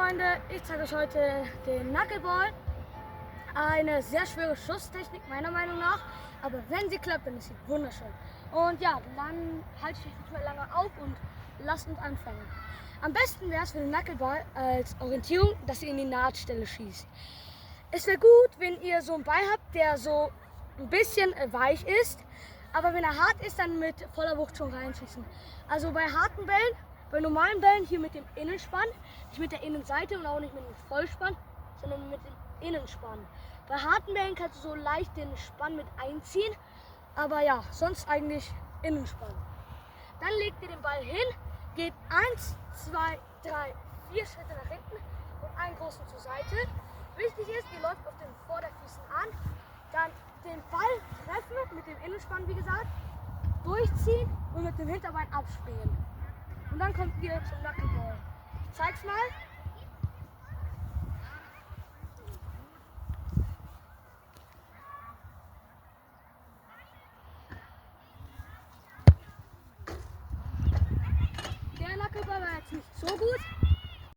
Freunde, ich zeige euch heute den Knuckleball. Eine sehr schwere Schusstechnik meiner Meinung nach, aber wenn sie klappt, dann ist sie wunderschön. Und ja, dann halte ich euch nicht mehr lange auf und lasst uns anfangen. Am besten wäre es für den Knuckleball als Orientierung, dass ihr in die Nahtstelle schießt. Es wäre gut, wenn ihr so einen Ball habt, der so ein bisschen weich ist, aber wenn er hart ist, dann mit voller Wucht schon reinschießen. Also bei harten Bällen, bei normalen Bällen hier mit dem Innenspann, nicht mit der Innenseite und auch nicht mit dem Vollspann, sondern mit dem Innenspann. Bei harten Bällen kannst du so leicht den Spann mit einziehen, aber ja, sonst eigentlich Innenspann. Dann legt ihr den Ball hin, geht 1, 2, 3, 4 Schritte nach hinten und einen großen zur Seite. Wichtig ist, ihr läuft auf den Vorderfüßen an, dann den Ball treffen mit dem Innenspann, wie gesagt, durchziehen und mit dem Hinterbein abspringen. Und dann kommt ihr zum Knuckleball. Ich zeig's mal. Der Knuckleball war jetzt nicht so gut.